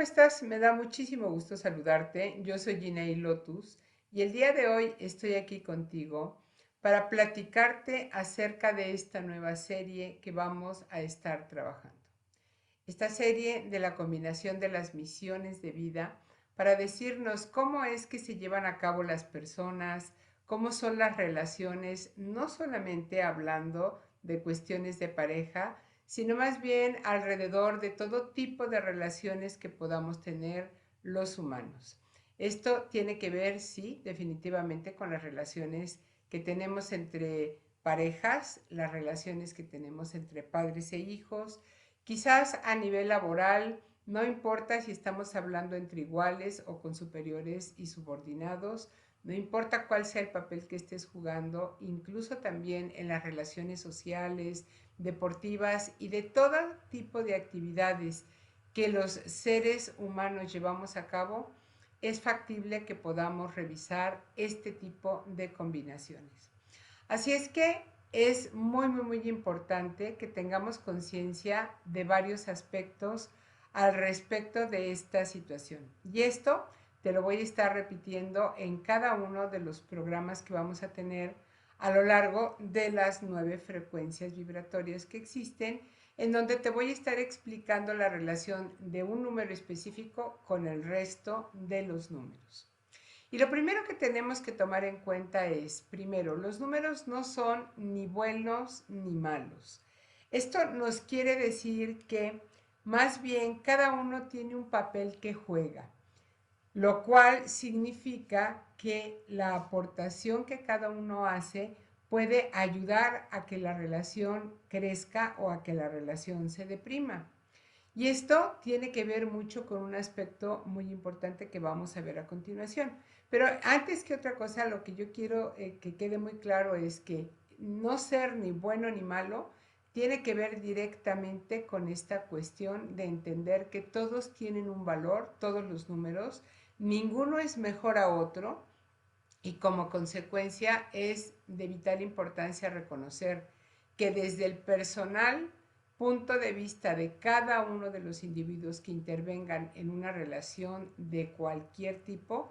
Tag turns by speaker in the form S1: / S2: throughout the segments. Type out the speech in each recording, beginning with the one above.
S1: estás? Me da muchísimo gusto saludarte. Yo soy Ginaí Lotus y el día de hoy estoy aquí contigo para platicarte acerca de esta nueva serie que vamos a estar trabajando. Esta serie de la combinación de las misiones de vida para decirnos cómo es que se llevan a cabo las personas, cómo son las relaciones, no solamente hablando de cuestiones de pareja, sino más bien alrededor de todo tipo de relaciones que podamos tener los humanos. Esto tiene que ver, sí, definitivamente con las relaciones que tenemos entre parejas, las relaciones que tenemos entre padres e hijos, quizás a nivel laboral, no importa si estamos hablando entre iguales o con superiores y subordinados, no importa cuál sea el papel que estés jugando, incluso también en las relaciones sociales, deportivas y de todo tipo de actividades que los seres humanos llevamos a cabo, es factible que podamos revisar este tipo de combinaciones. Así es que es muy importante que tengamos conciencia de varios aspectos al respecto de esta situación. Y esto te lo voy a estar repitiendo en cada uno de los programas que vamos a tener a lo largo de las 9 frecuencias vibratorias que existen, en donde te voy a estar explicando la relación de un número específico con el resto de los números. Y lo primero que tenemos que tomar en cuenta es, primero, los números no son ni buenos ni malos. Esto nos quiere decir que más bien cada uno tiene un papel que juega, lo cual significa que la aportación que cada uno hace puede ayudar a que la relación crezca o a que la relación se deprima. Y esto tiene que ver mucho con un aspecto muy importante que vamos a ver a continuación. Pero antes que otra cosa, lo que yo quiero que quede muy claro es que no ser ni bueno ni malo tiene que ver directamente con esta cuestión de entender que todos tienen un valor, todos los números, ninguno es mejor a otro y como consecuencia es de vital importancia reconocer que desde el personal punto de vista de cada uno de los individuos que intervengan en una relación de cualquier tipo,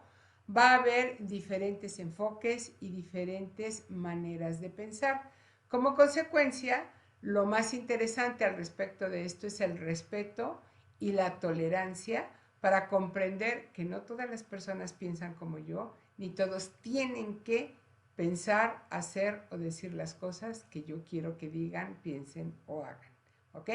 S1: va a haber diferentes enfoques y diferentes maneras de pensar. Como consecuencia, lo más interesante al respecto de esto es el respeto y la tolerancia para comprender que no todas las personas piensan como yo, ni todos tienen que pensar, hacer o decir las cosas que yo quiero que digan, piensen o hagan. ¿Ok?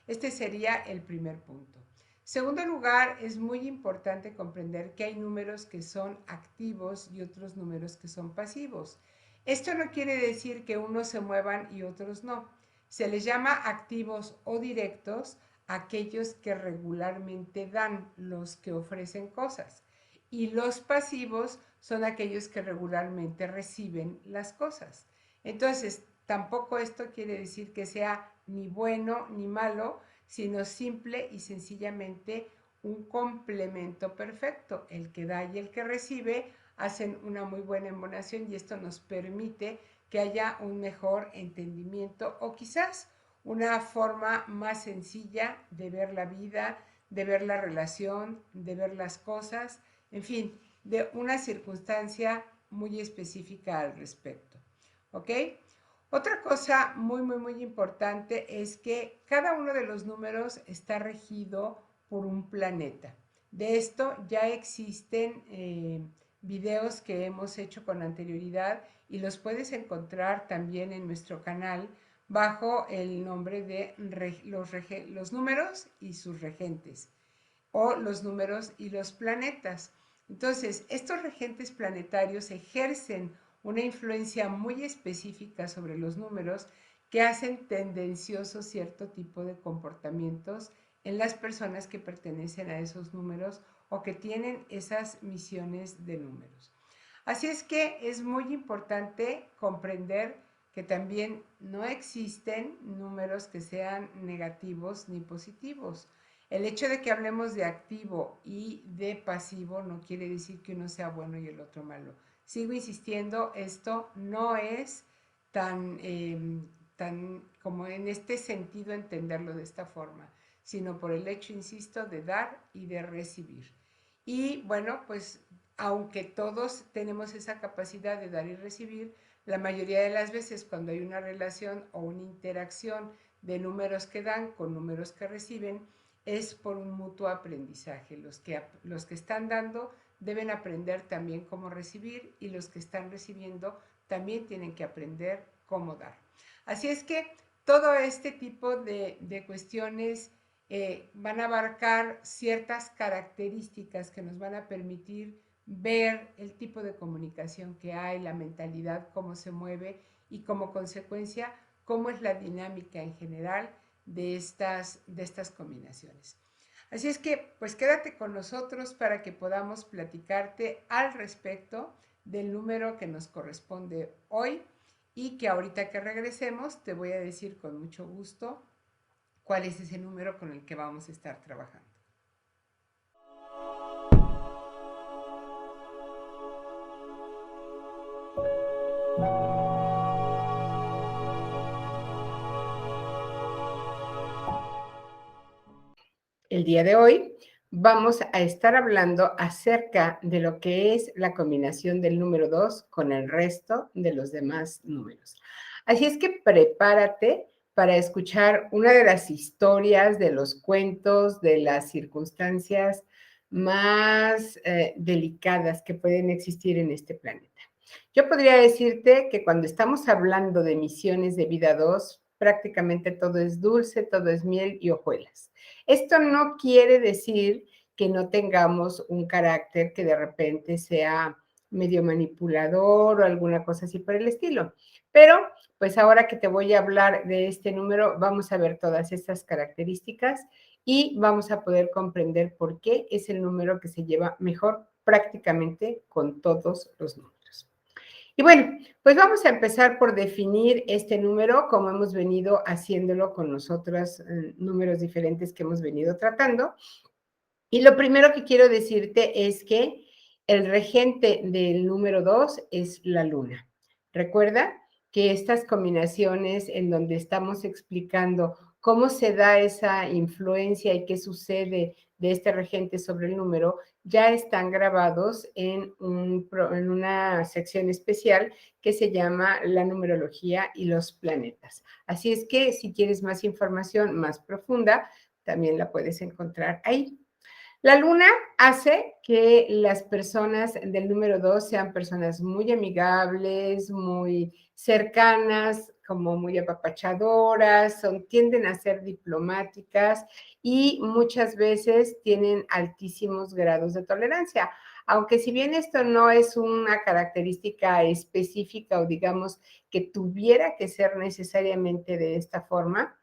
S1: Este sería el primer punto. Segundo lugar, es muy importante comprender que hay números que son activos y otros números que son pasivos. Esto no quiere decir que unos se muevan y otros no. Se les llama activos o directos aquellos que regularmente dan, los que ofrecen cosas. Y los pasivos son aquellos que regularmente reciben las cosas. Entonces, tampoco esto quiere decir que sea ni bueno ni malo, sino simple y sencillamente un complemento perfecto. El que da y el que recibe hacen una muy buena embonación y esto nos permite que haya un mejor entendimiento o quizás una forma más sencilla de ver la vida, de ver la relación, de ver las cosas, en fin, de una circunstancia muy específica al respecto. ¿Ok? Otra cosa muy importante es que cada uno de los números está regido por un planeta. De esto ya existen videos que hemos hecho con anterioridad y los puedes encontrar también en nuestro canal bajo el nombre de los números y sus regentes o los números y los planetas. Entonces, estos regentes planetarios ejercen una influencia muy específica sobre los números que hacen tendencioso cierto tipo de comportamientos en las personas que pertenecen a esos números o que tienen esas misiones de números. Así es que es muy importante comprender que también no existen números que sean negativos ni positivos. El hecho de que hablemos de activo y de pasivo no quiere decir que uno sea bueno y el otro malo. Sigo insistiendo, esto no es tan como en este sentido entenderlo de esta forma, sino por el hecho, insisto, de dar y de recibir. Y bueno, pues aunque todos tenemos esa capacidad de dar y recibir, la mayoría de las veces cuando hay una relación o una interacción de números que dan con números que reciben, es por un mutuo aprendizaje. Los que están dando deben aprender también cómo recibir y los que están recibiendo también tienen que aprender cómo dar. Así es que todo este tipo de cuestiones van a abarcar ciertas características que nos van a permitir ver el tipo de comunicación que hay, la mentalidad, cómo se mueve y como consecuencia cómo es la dinámica en general de estas combinaciones. Así es que, pues quédate con nosotros para que podamos platicarte al respecto del número que nos corresponde hoy y que ahorita que regresemos te voy a decir con mucho gusto cuál es ese número con el que vamos a estar trabajando. El día de hoy vamos a estar hablando acerca de lo que es la combinación del número 2 con el resto de los demás números. Así es que prepárate para escuchar una de las historias, de los cuentos, de las circunstancias más delicadas que pueden existir en este planeta. Yo podría decirte que cuando estamos hablando de misiones de vida 2, prácticamente todo es dulce, todo es miel y hojuelas. Esto no quiere decir que no tengamos un carácter que de repente sea medio manipulador o alguna cosa así por el estilo. Pero, pues ahora que te voy a hablar de este número, vamos a ver todas estas características y vamos a poder comprender por qué es el número que se lleva mejor prácticamente con todos los números. Y bueno, pues vamos a empezar por definir este número como hemos venido haciéndolo con los otros números diferentes que hemos venido tratando. Y lo primero que quiero decirte es que el regente del número 2 es la luna. Recuerda que estas combinaciones en donde estamos explicando cómo se da esa influencia y qué sucede de este regente sobre el número, ya están grabados en una sección especial que se llama la numerología y los planetas. Así es que si quieres más información más profunda, también la puedes encontrar ahí. La luna hace que las personas del número 2 sean personas muy amigables, muy cercanas, como muy apapachadoras, tienden a ser diplomáticas y muchas veces tienen altísimos grados de tolerancia. Aunque si bien esto no es una característica específica o digamos que tuviera que ser necesariamente de esta forma,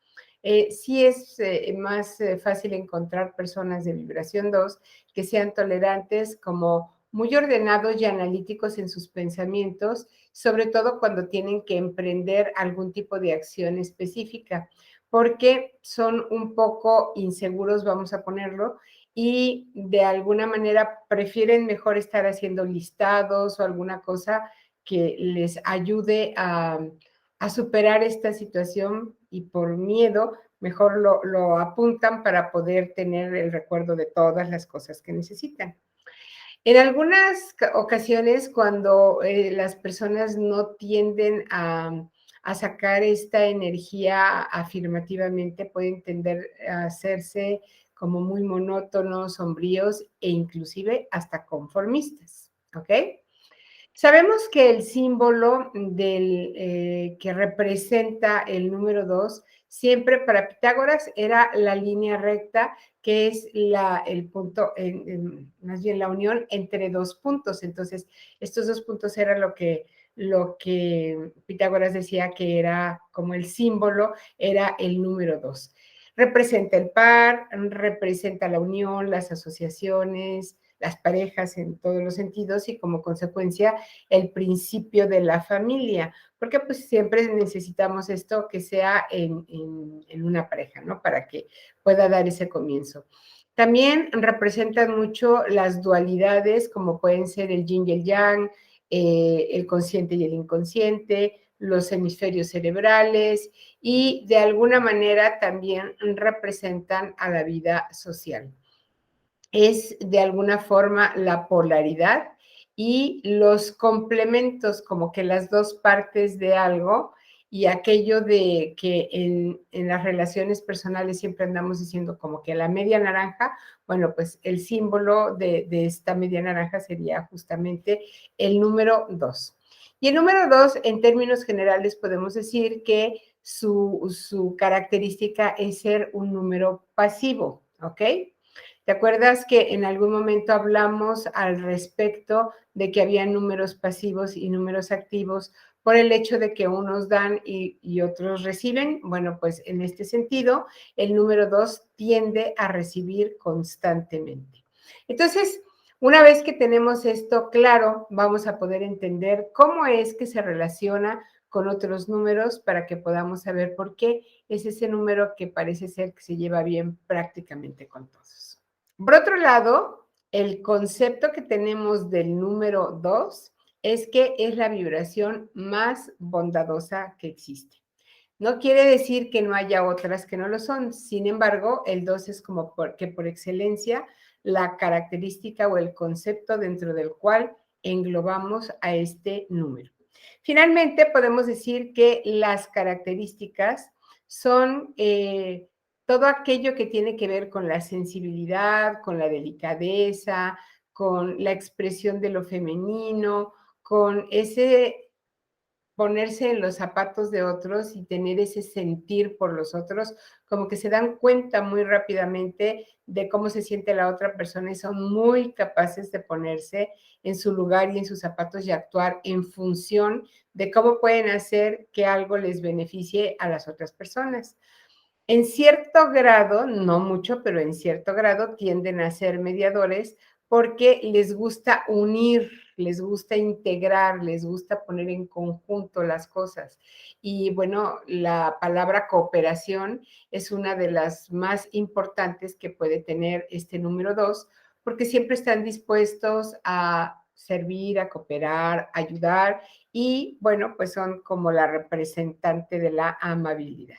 S1: sí es más fácil encontrar personas de vibración 2 que sean tolerantes, como muy ordenados y analíticos en sus pensamientos, sobre todo cuando tienen que emprender algún tipo de acción específica, porque son un poco inseguros, vamos a ponerlo, y de alguna manera prefieren mejor estar haciendo listados o alguna cosa que les ayude a superar esta situación y por miedo mejor lo apuntan para poder tener el recuerdo de todas las cosas que necesitan. En algunas ocasiones, cuando las personas no tienden a sacar esta energía afirmativamente, pueden tender a hacerse como muy monótonos, sombríos e inclusive hasta conformistas, ¿ok? Sabemos que el símbolo que representa el número 2 siempre para Pitágoras era la línea recta, que es el punto, más bien la unión entre dos puntos. Entonces, estos dos puntos era lo que Pitágoras decía que era como el símbolo, era el número 2. Representa el par, representa la unión, las asociaciones, las parejas en todos los sentidos y como consecuencia el principio de la familia, porque pues siempre necesitamos esto que sea en una pareja, ¿no? Para que pueda dar ese comienzo. También representan mucho las dualidades, como pueden ser el yin y el yang, el consciente y el inconsciente, los hemisferios cerebrales y de alguna manera también representan a la vida social. Es de alguna forma la polaridad y los complementos, como que las dos partes de algo, y aquello de que en las relaciones personales siempre andamos diciendo como que la media naranja, bueno, pues el símbolo de esta media naranja sería justamente el número 2. Y el número 2, en términos generales, podemos decir que su característica es ser un número pasivo, ¿ok? ¿Te acuerdas que en algún momento hablamos al respecto de que había números pasivos y números activos por el hecho de que unos dan y otros reciben? Bueno, pues en este sentido, el número 2 tiende a recibir constantemente. Entonces, una vez que tenemos esto claro, vamos a poder entender cómo es que se relaciona con otros números para que podamos saber por qué es ese número que parece ser que se lleva bien prácticamente con todos. Por otro lado, el concepto que tenemos del número 2 es que es la vibración más bondadosa que existe. No quiere decir que no haya otras que no lo son. Sin embargo, el 2 es como que por excelencia la característica o el concepto dentro del cual englobamos a este número. Finalmente, podemos decir que las características son todo aquello que tiene que ver con la sensibilidad, con la delicadeza, con la expresión de lo femenino, con ese ponerse en los zapatos de otros y tener ese sentir por los otros, como que se dan cuenta muy rápidamente de cómo se siente la otra persona y son muy capaces de ponerse en su lugar y en sus zapatos y actuar en función de cómo pueden hacer que algo les beneficie a las otras personas. En cierto grado, no mucho, pero en cierto grado tienden a ser mediadores porque les gusta unir, les gusta integrar, les gusta poner en conjunto las cosas. Y bueno, la palabra cooperación es una de las más importantes que puede tener este número 2, porque siempre están dispuestos a servir, a cooperar, a ayudar y bueno, pues son como la representante de la amabilidad.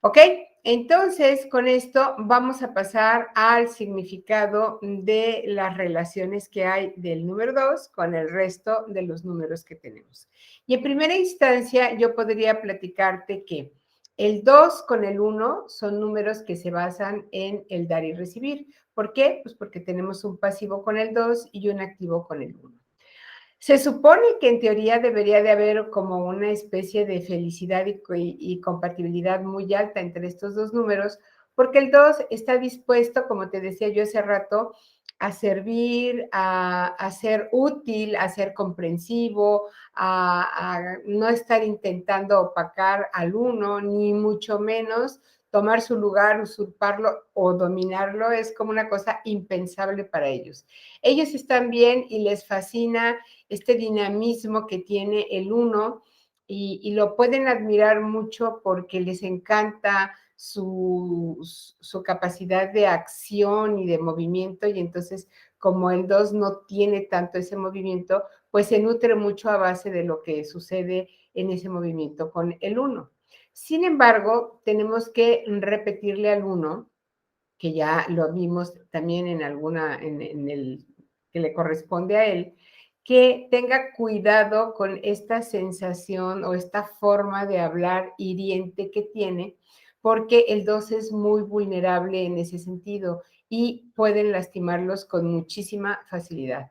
S1: ¿Ok? Entonces, con esto vamos a pasar al significado de las relaciones que hay del número 2 con el resto de los números que tenemos. Y en primera instancia, yo podría platicarte que el 2 con el 1 son números que se basan en el dar y recibir. ¿Por qué? Pues porque tenemos un pasivo con el 2 y un activo con el 1. Se supone que en teoría debería de haber como una especie de felicidad y compatibilidad muy alta entre estos dos números, porque el 2 está dispuesto, como te decía yo hace rato, a servir, a ser útil, a ser comprensivo, a no estar intentando opacar al uno, ni mucho menos tomar su lugar, usurparlo o dominarlo, es como una cosa impensable para ellos. Ellos están bien y les fascina este dinamismo que tiene el uno y lo pueden admirar mucho porque les encanta su capacidad de acción y de movimiento y entonces como el 2 no tiene tanto ese movimiento, pues se nutre mucho a base de lo que sucede en ese movimiento con el uno. Sin embargo, tenemos que repetirle al uno que ya lo vimos también en alguna, en el que le corresponde a él, que tenga cuidado con esta sensación o esta forma de hablar hiriente que tiene, porque el 2 es muy vulnerable en ese sentido y pueden lastimarlos con muchísima facilidad.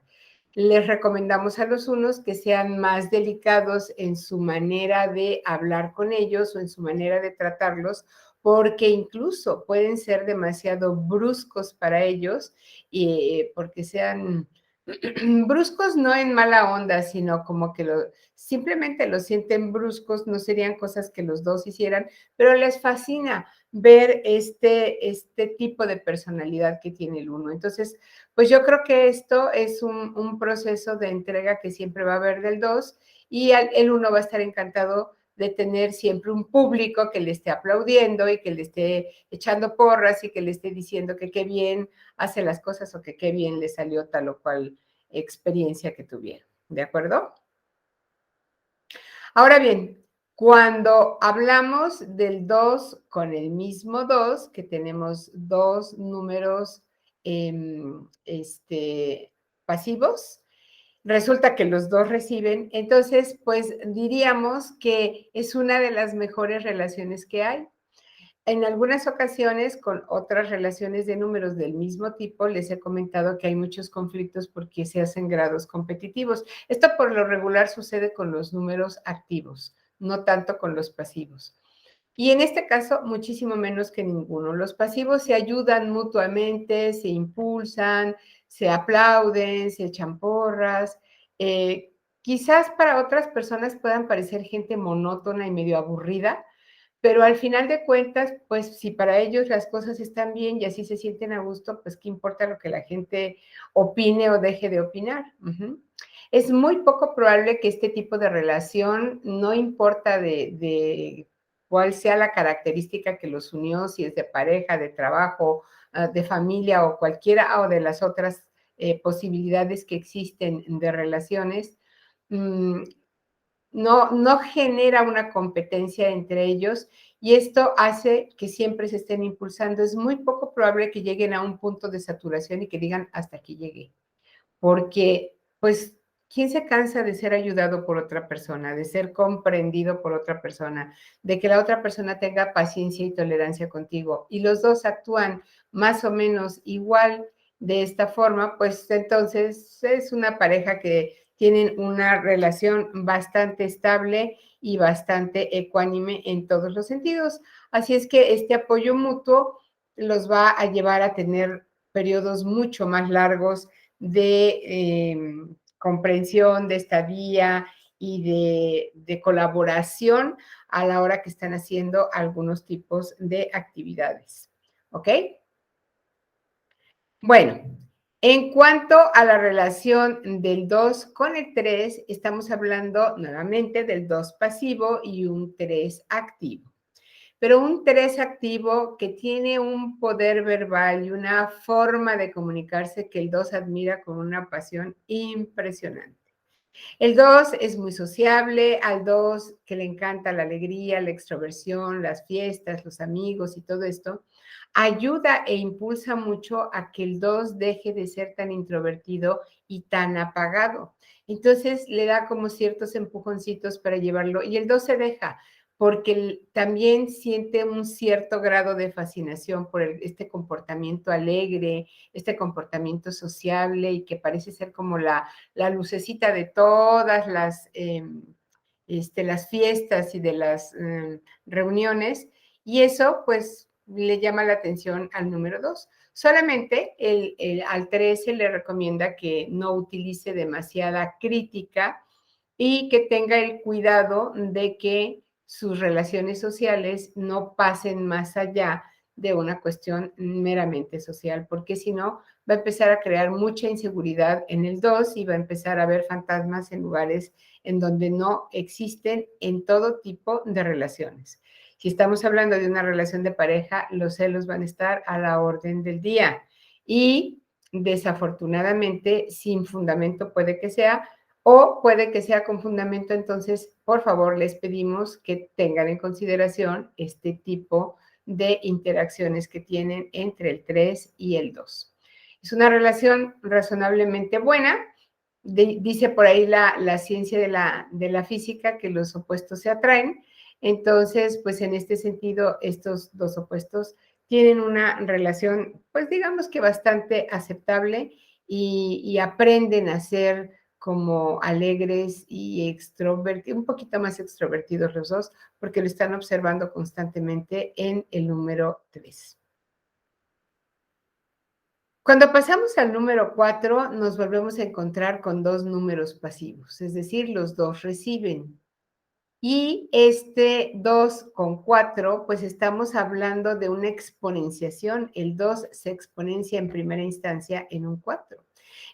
S1: Les recomendamos a los unos que sean más delicados en su manera de hablar con ellos o en su manera de tratarlos, porque incluso pueden ser demasiado bruscos para ellos, porque sean bruscos no en mala onda, sino como que simplemente los sienten bruscos, no serían cosas que los dos hicieran, pero les fascina ver este tipo de personalidad que tiene el uno. Entonces, pues yo creo que esto es un proceso de entrega que siempre va a haber del 2 y el uno va a estar encantado de tener siempre un público que le esté aplaudiendo y que le esté echando porras y que le esté diciendo que qué bien hace las cosas o que qué bien le salió tal o cual experiencia que tuvieron. ¿De acuerdo? Ahora bien, cuando hablamos del 2 con el mismo 2, que tenemos dos números pasivos, resulta que los dos reciben, entonces, pues diríamos que es una de las mejores relaciones que hay. En algunas ocasiones, con otras relaciones de números del mismo tipo, les he comentado que hay muchos conflictos porque se hacen grados competitivos. Esto por lo regular sucede con los números activos, no tanto con los pasivos. Y en este caso, muchísimo menos que ninguno. Los pasivos se ayudan mutuamente, se impulsan, se aplauden, se echan porras. Quizás para otras personas puedan parecer gente monótona y medio aburrida, pero al final de cuentas, pues si para ellos las cosas están bien y así se sienten a gusto, pues qué importa lo que la gente opine o deje de opinar. Ujú. Es muy poco probable que este tipo de relación, no importa de cuál sea la característica que los unió, si es de pareja, de trabajo, de familia o cualquiera o de las otras posibilidades que existen de relaciones, mm, no genera una competencia entre ellos y esto hace que siempre se estén impulsando. Es muy poco probable que lleguen a un punto de saturación y que digan hasta aquí llegué, porque pues, ¿quién se cansa de ser ayudado por otra persona, de ser comprendido por otra persona, de que la otra persona tenga paciencia y tolerancia contigo? Y los dos actúan más o menos igual de esta forma, pues entonces es una pareja que tienen una relación bastante estable y bastante ecuánime en todos los sentidos. Así es que este apoyo mutuo los va a llevar a tener periodos mucho más largos de comprensión, de estadía y de colaboración a la hora que están haciendo algunos tipos de actividades. ¿Ok? Bueno, en cuanto a la relación del 2 con el 3, estamos hablando nuevamente del 2 pasivo y un 3 activo. Pero un 3 activo que tiene un poder verbal y una forma de comunicarse que el 2 admira con una pasión impresionante. El 2 es muy sociable, al 2 que le encanta la alegría, la extroversión, las fiestas, los amigos y todo esto, ayuda e impulsa mucho a que el 2 deje de ser tan introvertido y tan apagado. Entonces le da como ciertos empujoncitos para llevarlo y el 2 se deja porque también siente un cierto grado de fascinación por este comportamiento alegre, este comportamiento sociable y que parece ser como la lucecita de todas las fiestas y de las reuniones, y eso pues le llama la atención al número 2. Solamente al 3 se le recomienda que no utilice demasiada crítica y que tenga el cuidado de que sus relaciones sociales no pasen más allá de una cuestión meramente social, porque si no, va a empezar a crear mucha inseguridad en el 2 y va a empezar a ver fantasmas en lugares en donde no existen en todo tipo de relaciones. Si estamos hablando de una relación de pareja, los celos van a estar a la orden del día y desafortunadamente sin fundamento puede que sea, o puede que sea con fundamento. Entonces, por favor, les pedimos que tengan en consideración este tipo de interacciones que tienen entre el 3 y el 2. Es una relación razonablemente buena. Dice por ahí la ciencia de la física que los opuestos se atraen. Entonces, pues en este sentido, estos dos opuestos tienen una relación, pues digamos que bastante aceptable y aprenden a ser como alegres y extrovertidos, un poquito más extrovertidos los dos, porque lo están observando constantemente en el número 3. Cuando pasamos al número 4, nos volvemos a encontrar con dos números pasivos, es decir, los dos reciben. Y este 2 con 4, pues estamos hablando de una exponenciación. El 2 se exponencia en primera instancia en un 4.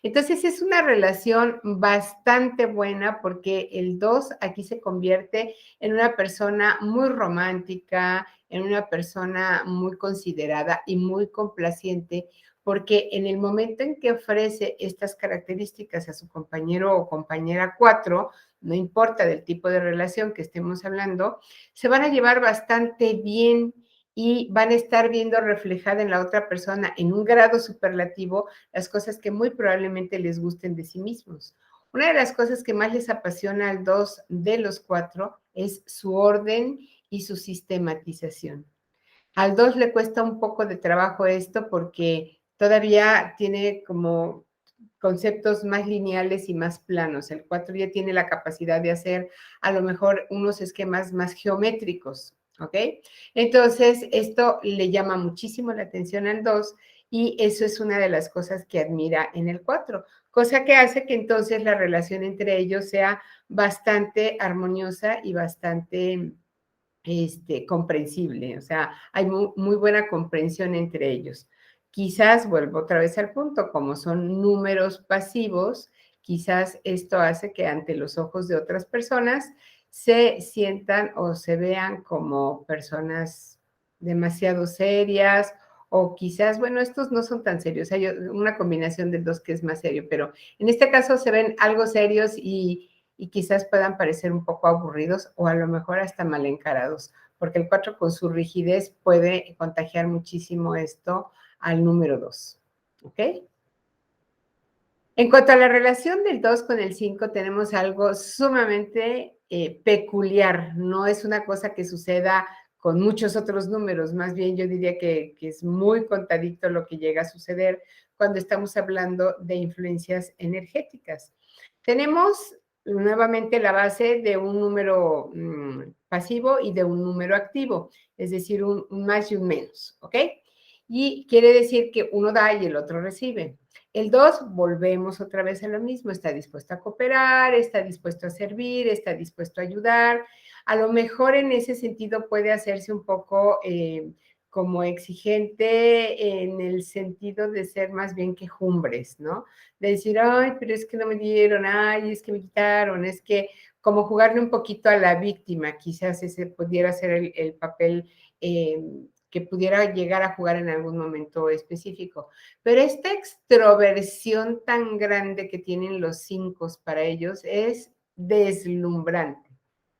S1: Entonces es una relación bastante buena porque el 2 aquí se convierte en una persona muy romántica, en una persona muy considerada y muy complaciente, porque en el momento en que ofrece estas características a su compañero o compañera 4, no importa del tipo de relación que estemos hablando, se van a llevar bastante bien y van a estar viendo reflejada en la otra persona en un grado superlativo las cosas que muy probablemente les gusten de sí mismos. Una de las cosas que más les apasiona al 2 de los 4 es su orden y su sistematización. Al 2 le cuesta un poco de trabajo esto porque todavía tiene como conceptos más lineales y más planos. El 4 ya tiene la capacidad de hacer a lo mejor unos esquemas más geométricos, ¿ok? Entonces, esto le llama muchísimo la atención al 2 y eso es una de las cosas que admira en el 4, cosa que hace que entonces la relación entre ellos sea bastante armoniosa y bastante comprensible, o sea, hay muy buena comprensión entre ellos. Quizás, vuelvo otra vez al punto, como son números pasivos, quizás esto hace que ante los ojos de otras personas se sientan o se vean como personas demasiado serias o quizás, bueno, estos no son tan serios, hay una combinación de dos que es más serio, pero en este caso se ven algo serios y quizás puedan parecer un poco aburridos o a lo mejor hasta mal encarados, porque el 4 con su rigidez puede contagiar muchísimo esto al número 2. ¿Ok? En cuanto a la relación del 2 con el 5, tenemos algo sumamente peculiar. No es una cosa que suceda con muchos otros números, más bien yo diría que es muy contadito lo que llega a suceder cuando estamos hablando de influencias energéticas. Tenemos nuevamente la base de un número pasivo y de un número activo, es decir, un más y un menos, ¿ok? Y quiere decir que uno da y el otro recibe. El 2, volvemos otra vez a lo mismo, está dispuesto a cooperar, está dispuesto a servir, está dispuesto a ayudar. A lo mejor en ese sentido puede hacerse un poco como exigente en el sentido de ser más bien quejumbres, ¿no? De decir, ay, pero es que no me dieron, ay, es que me quitaron, es que como jugarle un poquito a la víctima, quizás ese pudiera ser el papel que pudiera llegar a jugar en algún momento específico. Pero esta extroversión tan grande que tienen los 5 para ellos es deslumbrante.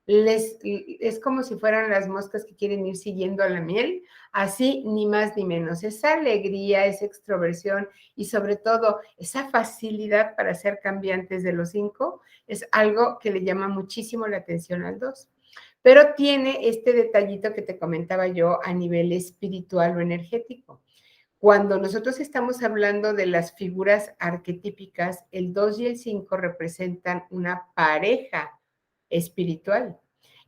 S1: Es como si fueran las moscas que quieren ir siguiendo a la miel, así ni más ni menos. Esa alegría, esa extroversión y sobre todo esa facilidad para ser cambiantes de los 5 es algo que le llama muchísimo la atención al 2. Pero tiene este detallito que te comentaba yo a nivel espiritual o energético. Cuando nosotros estamos hablando de las figuras arquetípicas, el 2 y el 5 representan una pareja espiritual.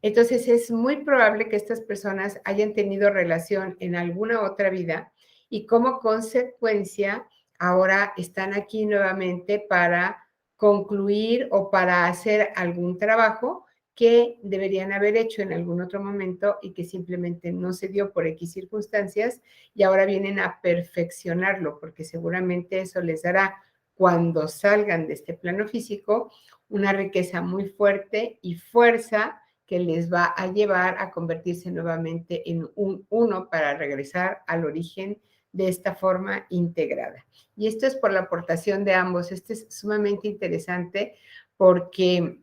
S1: Entonces es muy probable que estas personas hayan tenido relación en alguna otra vida y como consecuencia ahora están aquí nuevamente para concluir o para hacer algún trabajo que deberían haber hecho en algún otro momento y que simplemente no se dio por X circunstancias y ahora vienen a perfeccionarlo, porque seguramente eso les dará, cuando salgan de este plano físico, una riqueza muy fuerte y fuerza que les va a llevar a convertirse nuevamente en un uno para regresar al origen de esta forma integrada. Y esto es por la aportación de ambos. Este es sumamente interesante porque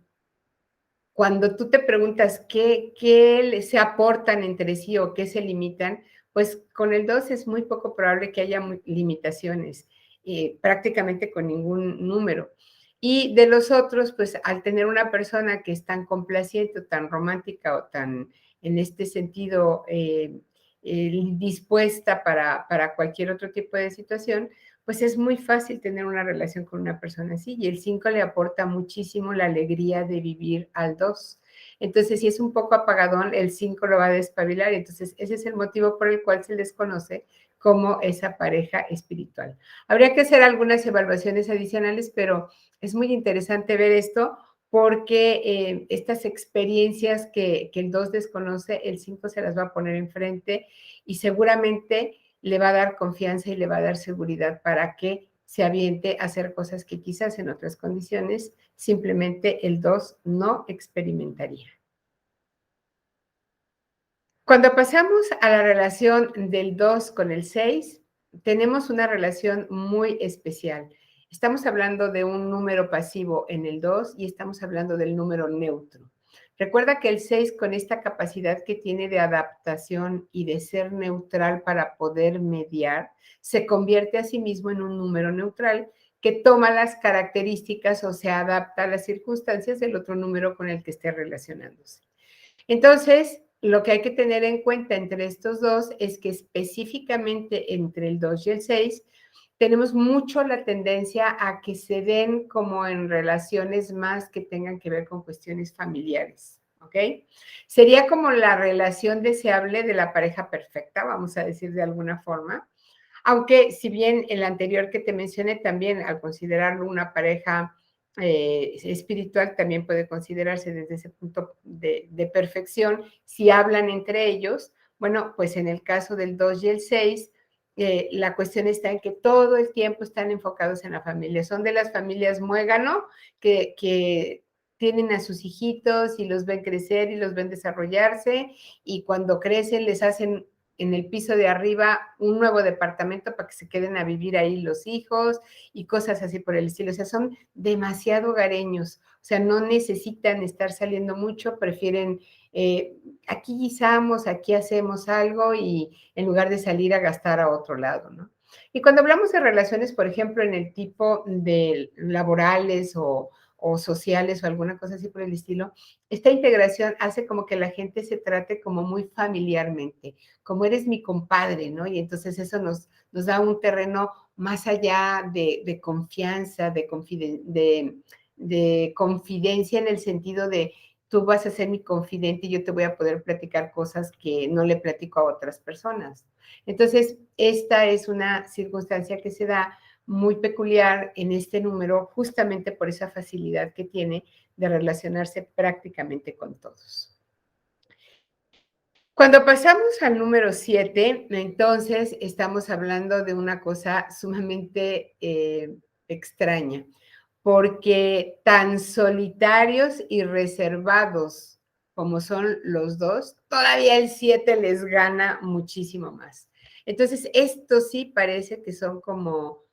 S1: cuando tú te preguntas qué se aportan entre sí o qué se limitan, pues con el 2 es muy poco probable que haya limitaciones, prácticamente con ningún número. Y de los otros, pues al tener una persona que es tan complaciente, o tan romántica o tan en este sentido dispuesta para cualquier otro tipo de situación, pues es muy fácil tener una relación con una persona así y el 5 le aporta muchísimo la alegría de vivir al 2. Entonces, si es un poco apagadón, el 5 lo va a despabilar. Entonces, ese es el motivo por el cual se les conoce como esa pareja espiritual. Habría que hacer algunas evaluaciones adicionales, pero es muy interesante ver esto porque estas experiencias que el 2 desconoce, el 5 se las va a poner enfrente y seguramente le va a dar confianza y le va a dar seguridad para que se aviente a hacer cosas que quizás en otras condiciones simplemente el 2 no experimentaría. Cuando pasamos a la relación del 2 con el 6, tenemos una relación muy especial. Estamos hablando de un número pasivo en el 2 y estamos hablando del número neutro. Recuerda que el 6, con esta capacidad que tiene de adaptación y de ser neutral para poder mediar, se convierte a sí mismo en un número neutral que toma las características o se adapta a las circunstancias del otro número con el que esté relacionándose. Entonces, lo que hay que tener en cuenta entre estos dos es que específicamente entre el 2 y el 6 tenemos mucho la tendencia a que se den como en relaciones más que tengan que ver con cuestiones familiares, ¿ok? Sería como la relación deseable de la pareja perfecta, vamos a decir de alguna forma, aunque si bien el anterior que te mencioné también, al considerarlo una pareja espiritual, también puede considerarse desde ese punto de perfección, si hablan entre ellos, bueno, pues en el caso del 2 y el 6, la cuestión está en que todo el tiempo están enfocados en la familia. Son de las familias muégano que tienen a sus hijitos y los ven crecer y los ven desarrollarse y cuando crecen les hacen en el piso de arriba un nuevo departamento para que se queden a vivir ahí los hijos y cosas así por el estilo. O sea, son demasiado hogareños. O sea, no necesitan estar saliendo mucho, prefieren aquí guisamos, aquí hacemos algo y en lugar de salir a gastar a otro lado, ¿no? Y cuando hablamos de relaciones, por ejemplo, en el tipo de laborales o sociales o alguna cosa así por el estilo, esta integración hace como que la gente se trate como muy familiarmente, como eres mi compadre, ¿no? Y entonces eso nos da un terreno más allá de confianza, de confidencia en el sentido de tú vas a ser mi confidente y yo te voy a poder platicar cosas que no le platico a otras personas. Entonces, esta es una circunstancia que se da muy peculiar en este número justamente por esa facilidad que tiene de relacionarse prácticamente con todos. Cuando pasamos al número 7, entonces estamos hablando de una cosa sumamente extraña, porque tan solitarios y reservados como son los dos, todavía el 7 les gana muchísimo más. Entonces, esto sí parece que son como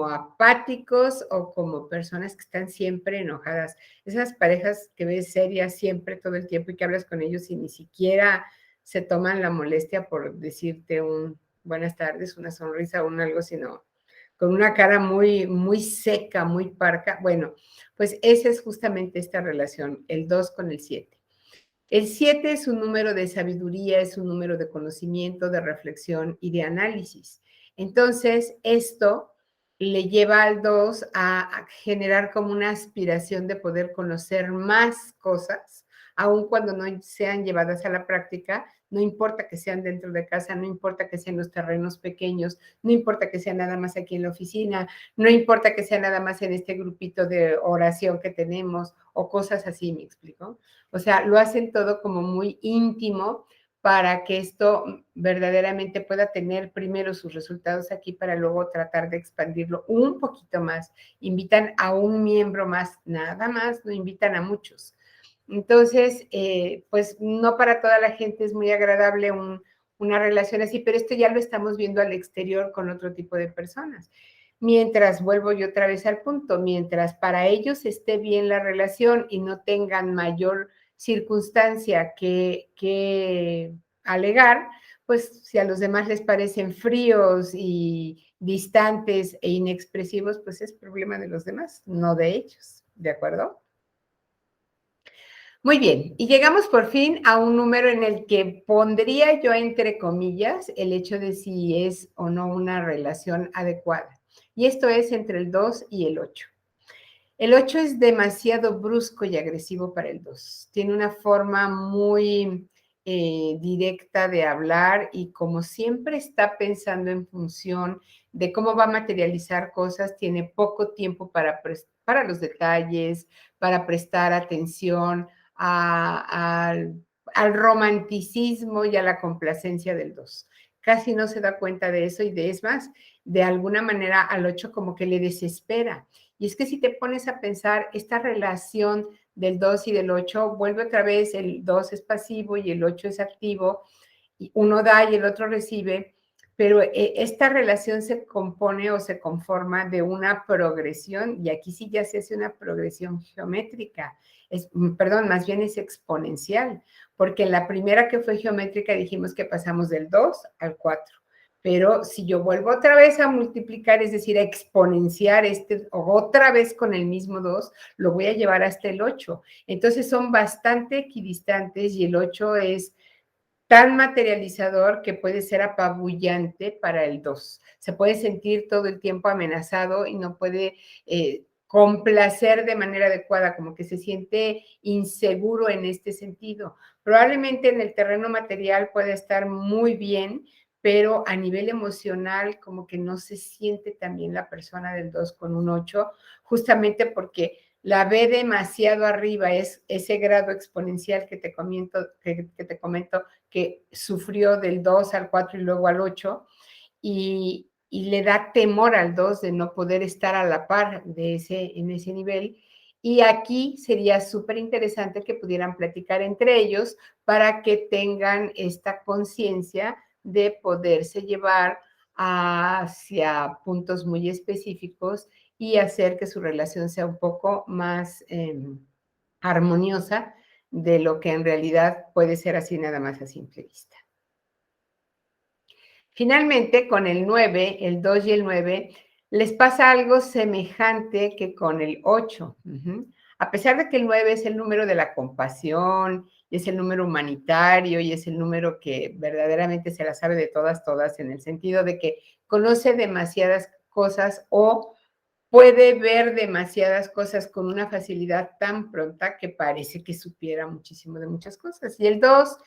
S1: apáticos o como personas que están siempre enojadas. Esas parejas que ves serias siempre, todo el tiempo y que hablas con ellos y ni siquiera se toman la molestia por decirte un buenas tardes, una sonrisa o un algo, sino con una cara muy, muy seca, muy parca. Bueno, pues esa es justamente esta relación, el 2 con el 7. El 7 es un número de sabiduría, es un número de conocimiento, de reflexión y de análisis. Entonces, esto le lleva al 2 a generar como una aspiración de poder conocer más cosas, aun cuando no sean llevadas a la práctica, no importa que sean dentro de casa, no importa que sean los terrenos pequeños, no importa que sea nada más aquí en la oficina, no importa que sea nada más en este grupito de oración que tenemos o cosas así, ¿me explico? O sea, lo hacen todo como muy íntimo para que esto verdaderamente pueda tener primero sus resultados aquí para luego tratar de expandirlo un poquito más. Invitan a un miembro más, nada más, no invitan a muchos. Entonces, pues no para toda la gente es muy agradable una relación así, pero esto ya lo estamos viendo al exterior con otro tipo de personas. Mientras, vuelvo yo otra vez al punto, mientras para ellos esté bien la relación y no tengan mayor circunstancia que alegar, pues si a los demás les parecen fríos y distantes e inexpresivos, pues es problema de los demás, no de ellos, ¿de acuerdo? Muy bien, y llegamos por fin a un número en el que pondría yo entre comillas el hecho de si es o no una relación adecuada. Y esto es entre el 2 y el 8. El 8 es demasiado brusco y agresivo para el 2. Tiene una forma muy directa de hablar y como siempre está pensando en función de cómo va a materializar cosas, tiene poco tiempo para los detalles, para prestar atención al romanticismo y a la complacencia del 2. Casi no se da cuenta de eso y de es más, de alguna manera al 8 como que le desespera. Y es que si te pones a pensar, esta relación del 2 y del 8 vuelve otra vez, el 2 es pasivo y el 8 es activo, y uno da y el otro recibe, pero esta relación se compone o se conforma de una progresión, y aquí sí ya se hace una progresión geométrica, perdón, más bien es exponencial, porque en la primera que fue geométrica dijimos que pasamos del 2 al 4. Pero si yo vuelvo otra vez a multiplicar, es decir, a exponenciar o otra vez con el mismo 2, lo voy a llevar hasta el 8. Entonces son bastante equidistantes y el 8 es tan materializador que puede ser apabullante para el 2. Se puede sentir todo el tiempo amenazado y no puede complacer de manera adecuada, como que se siente inseguro en este sentido. Probablemente en el terreno material puede estar muy bien, pero a nivel emocional como que no se siente tan bien la persona del 2 con un 8, justamente porque la ve demasiado arriba, es ese grado exponencial que te comento que sufrió del 2 al 4 y luego al 8, y le da temor al 2 de no poder estar a la par en ese nivel. Y aquí sería súper interesante que pudieran platicar entre ellos para que tengan esta conciencia de poderse llevar hacia puntos muy específicos y hacer que su relación sea un poco más armoniosa de lo que en realidad puede ser así nada más a simple vista. Finalmente, con el 9, el 2 y el 9, les pasa algo semejante que con el 8. A pesar de que el 9 es el número de la compasión, y es el número humanitario, y es el número que verdaderamente se la sabe de todas, todas, en el sentido de que conoce demasiadas cosas o puede ver demasiadas cosas con una facilidad tan pronta que parece que supiera muchísimo de muchas cosas. Y el 2,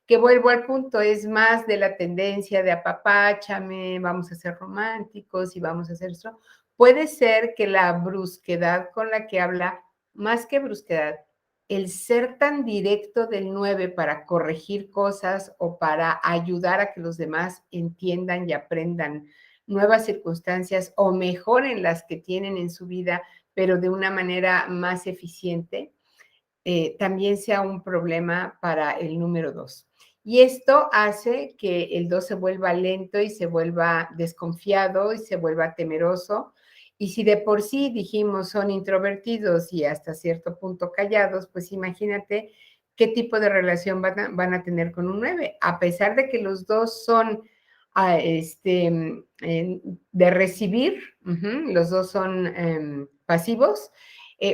S1: que vuelvo al punto, es más de la tendencia de apapáchame, vamos a ser románticos y vamos a hacer esto. Puede ser que la brusquedad con la que habla, más que brusquedad, el ser tan directo del 9 para corregir cosas o para ayudar a que los demás entiendan y aprendan nuevas circunstancias o mejoren las que tienen en su vida, pero de una manera más eficiente, también sea un problema para el número 2. Y esto hace que el 2 se vuelva lento y se vuelva desconfiado y se vuelva temeroso. Y si de por sí dijimos son introvertidos y hasta cierto punto callados, pues imagínate qué tipo de relación van a tener con un 9. A pesar de que los dos son de recibir, los dos son pasivos,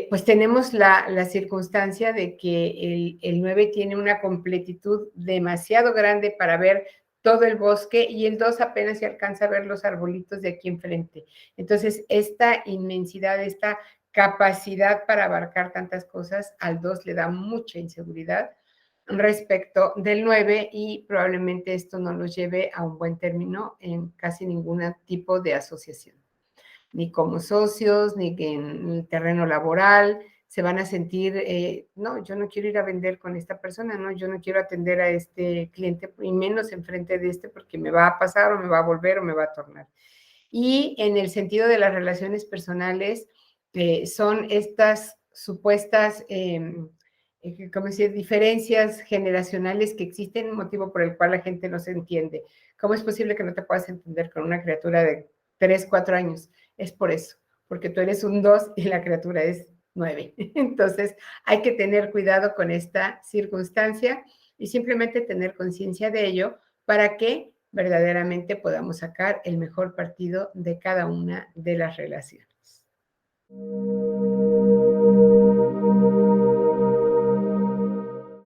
S1: pues tenemos la circunstancia de que el 9 tiene una completitud demasiado grande para ver todo el bosque y el 2 apenas se alcanza a ver los arbolitos de aquí enfrente. Entonces, esta inmensidad, esta capacidad para abarcar tantas cosas, al 2 le da mucha inseguridad respecto del 9 y probablemente esto no los lleve a un buen término en casi ningún tipo de asociación, ni como socios, ni en el terreno laboral. Se van a sentir, no, yo no quiero ir a vender con esta persona, no, yo no quiero atender a este cliente y menos enfrente de este porque me va a pasar o me va a volver o me va a tornar. Y en el sentido de las relaciones personales, son estas supuestas, ¿cómo decir?, diferencias generacionales que existen, motivo por el cual la gente no se entiende. ¿Cómo es posible que no te puedas entender con una criatura de 3, 4 años? Es por eso, porque tú eres un 2 y la criatura es 9. Entonces, hay que tener cuidado con esta circunstancia y simplemente tener conciencia de ello para que verdaderamente podamos sacar el mejor partido de cada una de las relaciones.